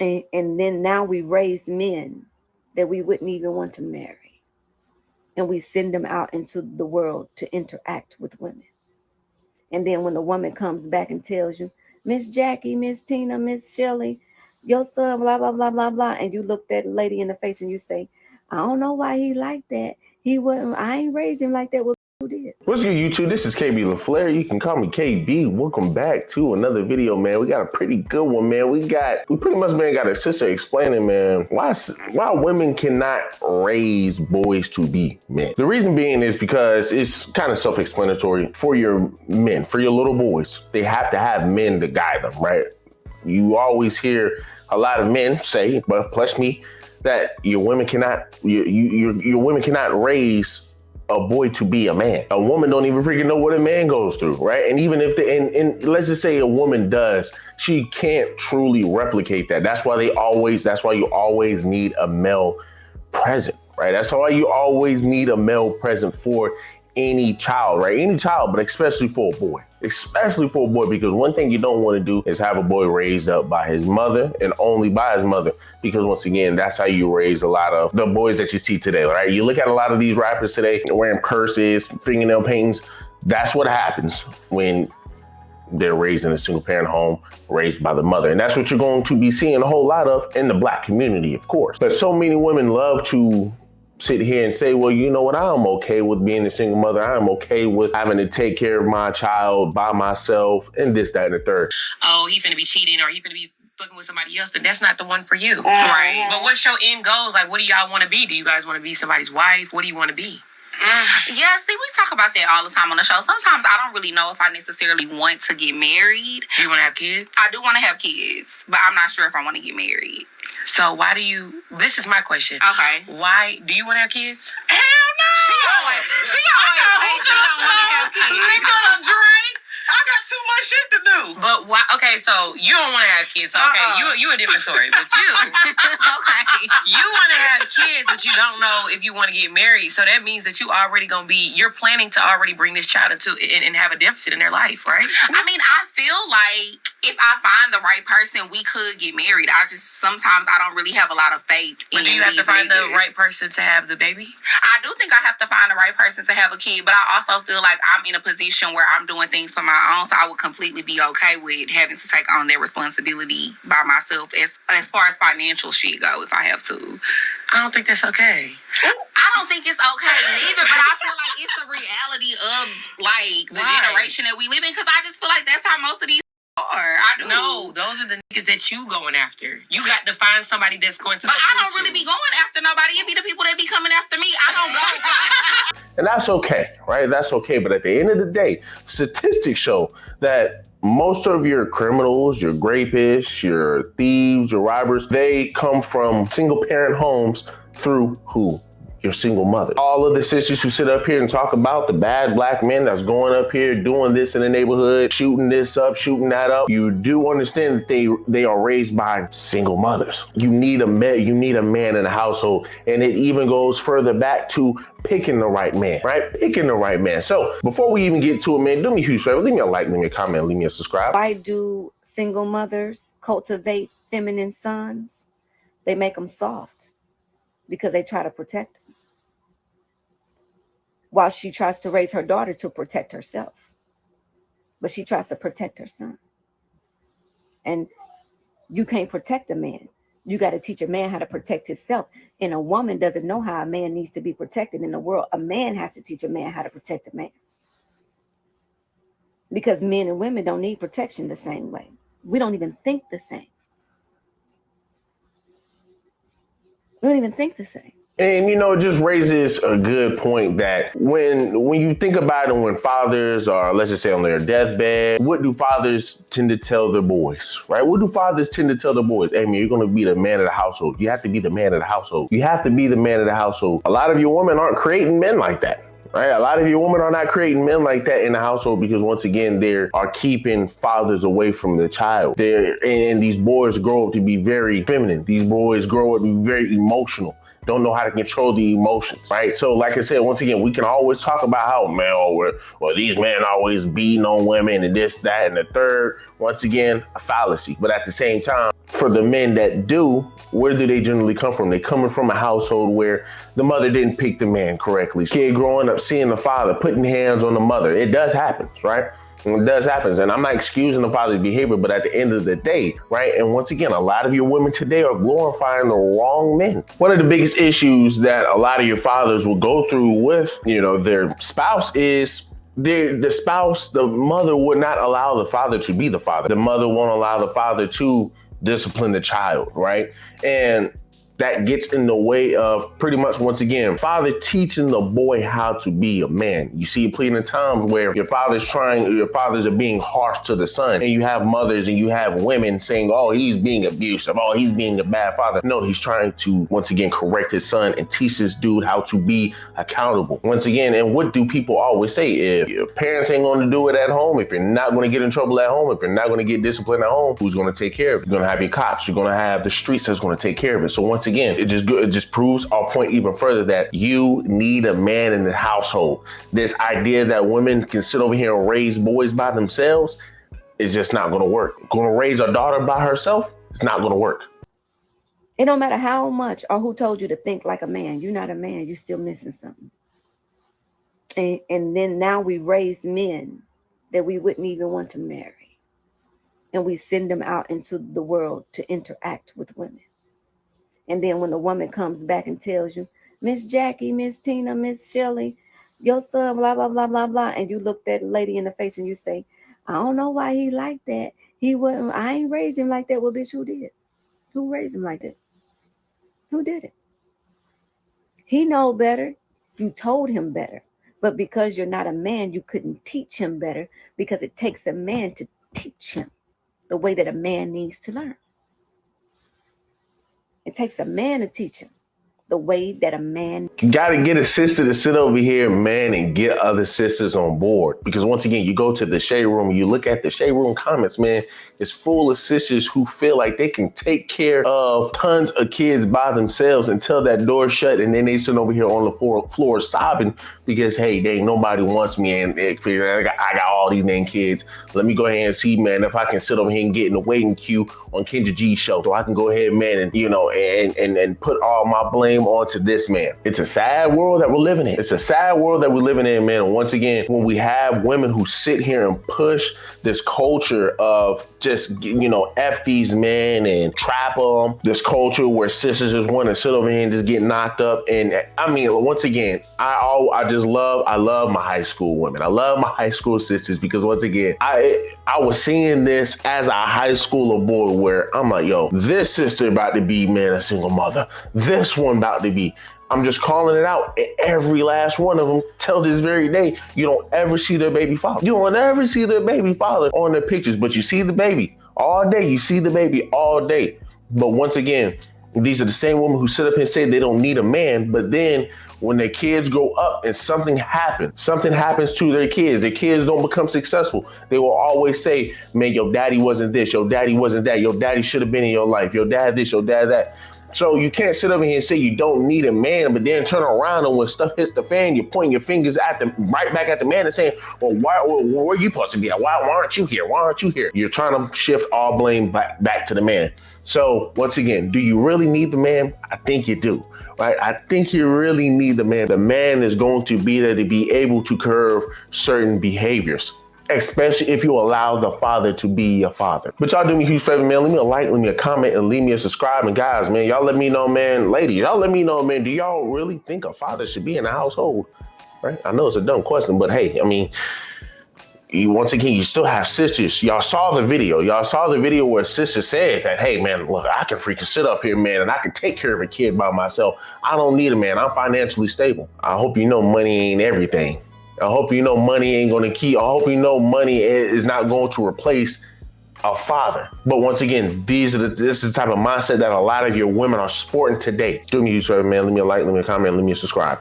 And then now we raise men that we wouldn't even want to marry. And we send them out into the world to interact with women. And then when the woman comes back and tells you, Miss Jackie, Miss Tina, Miss Shelley, your son, blah, blah, blah, blah, blah. And you look that lady in the face and you say, I don't know why he like that. He wouldn't, I ain't raised him like that. Well, who did? What's good, YouTube? This is KB LaFleur. You can call me KB. Welcome back to another video, man. We got a pretty good one, man. We pretty much, man, got a sister explaining, man, why women cannot raise boys to be men. The reason being is because it's kind of self-explanatory for your men, for your little boys. They have to have men to guide them, right? You always hear a lot of men say, but plus me, that your women cannot raise a boy to be a man. A woman don't even freaking know what a man goes through, right? And even if and let's just say a woman does, she can't truly replicate that. That's why you always need a male present, right? That's why you always need a male present for any child, right? Any child, but especially for a boy. Especially for a boy, because one thing you don't want to do is have a boy raised up by his mother and only by his mother, because once again, that's how you raise a lot of the boys that you see today, right? You look at a lot of these rappers today wearing purses, fingernail paintings. That's what happens when they're raised in a single parent home, raised by the mother. And that's what you're going to be seeing a whole lot of in the Black community, of course. But so many women love to sit here and say, well, you know what, I'm okay with being a single mother. I'm okay with having to take care of my child by myself and this, that, and the third. Oh, he finna be cheating or he finna be fucking with somebody else, then that's not the one for you. Right. But what's your end goals? Like, what do y'all want to be? Do you guys want to be somebody's wife? What do you want to be? Yeah, see, we talk about that all the time on the show. Sometimes I don't really know if I necessarily want to get married. Do you want to have kids? I do want to have kids, but I'm not sure if I want to get married. So why do you, this is my question. Okay. Why, do you want to have kids? Hell no! She always say she don't want to have kids. Nigga done drink. I got too much shit to do. But why? Okay, so you don't want to have kids. So, okay, you a different story. But you, Okay. you want to have kids, but you don't know if you want to get married. So that means that you already gonna be. You're planning to already bring this child into and have a deficit in their life, right? I mean, I feel like if I find the right person, we could get married. Sometimes I don't really have a lot of faith in But do you have to find the right person to have the baby? I do think I have to find the right person to have a kid, but I also feel like I'm in a position where I'm doing things for my own, so I would completely be okay with having to take on that responsibility by myself as far as financial shit go, if I have to. I don't think that's okay. I don't think it's okay neither, but I feel like it's the reality of like the generation that we live in, because I just feel like that's how most of these are. I do. No, those are the niggas that you going after. You got to find somebody that's going to. But I don't really be going after nobody. It be the people that be coming after me. I don't go. And that's okay, right? That's okay. But at the end of the day, statistics show that most of your criminals, your rapists, your thieves, your robbers, they come from single parent homes through who? Your single mother. All of the sisters who sit up here and talk about the bad Black men that's going up here doing this in the neighborhood, shooting this up, shooting that up, you do understand that they are raised by single mothers. You need a man in the household, and it even goes further back to picking the right man, right? Picking the right man. So before we even get to it, man, do me a huge favor. Leave me a like, leave me a comment, leave me a subscribe. Why do single mothers cultivate feminine sons? They make them soft because they try to protect them, while she tries to raise her daughter to protect herself. But she tries to protect her son. And you can't protect a man. You got to teach a man how to protect himself. And a woman doesn't know how a man needs to be protected in the world. A man has to teach a man how to protect a man. Because men and women don't need protection the same way. We don't even think the same. We don't even think the same. And, you know, it just raises a good point that when you think about it, when fathers are, let's just say, on their deathbed, what do fathers tend to tell their boys, right? What do fathers tend to tell their boys? Hey, man, you're going to be the man of the household. You have to be the man of the household. You have to be the man of the household. A lot of your women aren't creating men like that. Right? A lot of your women are not creating men like that in the household because, once again, they are keeping fathers away from the child. And these boys grow up to be very feminine. These boys grow up to be very emotional. don't know how to control the emotions, right? So like I said, once again, we can always talk about how, man, well, these men always beating on women and this, that, and the third. Once again, a fallacy. But at the same time, for the men that do, where do they generally come from? They coming from a household where the mother didn't pick the man correctly. Kid growing up, seeing the father putting hands on the mother. It does happen, right? It does happen. And I'm not excusing the father's behavior, but at the end of the day, right? And once again, a lot of your women today are glorifying the wrong men. One of the biggest issues that a lot of your fathers will go through with, their spouse is the mother would not allow the father to be the father. The mother won't allow the father to discipline the child, right? And that gets in the way of pretty much, once again, father teaching the boy how to be a man. You see plenty of times where your fathers are being harsh to the son, and you have mothers and you have women saying, oh, he's being abusive. Oh, he's being a bad father. No, he's trying to, once again, correct his son and teach this dude how to be accountable. Once again, and what do people always say? If your parents ain't going to do it at home, if you're not going to get in trouble at home, if you're not going to get disciplined at home, who's going to take care of it? You're going to have your cops. You're going to have the streets that's going to take care of it. So once again, it just proves our point even further that you need a man in the household. This idea that women can sit over here and raise boys by themselves is just not going to work. Going to raise a daughter by herself, it's not going to work. It don't matter how much or who told you to think like a man. You're not a man. You're still missing something. And then now we raise men that we wouldn't even want to marry. And we send them out into the world to interact with women. And then when the woman comes back and tells you, Miss Jackie, Miss Tina, Miss Shelley, your son, blah, blah, blah, blah, blah. And you look that lady in the face and you say, I don't know why he like that. I ain't raised him like that. Well, bitch, who did? Who raised him like that? Who did it? He know better. You told him better. But because you're not a man, you couldn't teach him better, because it takes a man to teach him the way that a man needs to learn. It takes a man to teach him the way that a man. You got to get a sister to sit over here, man, and get other sisters on board. Because once again, you go to the shade room, you look at the shade room comments, man, it's full of sisters who feel like they can take care of tons of kids by themselves until that door shut. And then they sit over here on the floor sobbing because, hey, nobody wants me. And I got all these damn kids. Let me go ahead and see, man, if I can sit over here and get in the waiting queue on Kendra G's show. So I can go ahead, man, and put all my blame onto this man. It's a sad world that we're living in. It's a sad world that we're living in, man. And once again, when we have women who sit here and push this culture of just, F these men and trap them, this culture where sisters just want to sit over here and just get knocked up. And I mean, once again, I love my high school women. I love my high school sisters because once again, I was seeing this as a high schooler boy where I'm like, yo, this sister about to be, man, a single mother. This one about to be. I'm just calling it out. Every last one of them, till this very day, you don't ever see their baby father. You don't ever see their baby father on their pictures, but you see the baby all day. You see the baby all day. But once again, these are the same women who sit up and say they don't need a man, but then when their kids grow up and something happens to their kids don't become successful, they will always say, man, your daddy wasn't this, your daddy wasn't that, your daddy should have been in your life, your dad this, your dad that. So you can't sit over here and say you don't need a man, but then turn around and when stuff hits the fan, you're pointing your fingers right back at the man and saying, well, where are you supposed to be at? Why aren't you here? Why aren't you here? You're trying to shift all blame back to the man. So once again, do you really need the man? I think you do, right? I think you really need the man. The man is going to be there to be able to curb certain behaviors, especially if you allow the father to be your father. But y'all do me a huge favor, man. Leave me a like, leave me a comment, and leave me a subscribe. And guys, man, y'all let me know, man. Ladies, y'all let me know, man. Do y'all really think a father should be in the household? Right? I know it's a dumb question, but hey, I mean, once again, you still have sisters. Y'all saw the video. Y'all saw the video where sister said that, hey, man, look, I can freaking sit up here, man, and I can take care of a kid by myself. I don't need a man. I'm financially stable. I hope you know money ain't everything. I hope you know money ain't going to keep. I hope you know money is not going to replace a father. But once again, this is the type of mindset that a lot of your women are sporting today. Do me a huge favor, man. Leave me a like, leave me a comment, leave me a subscribe.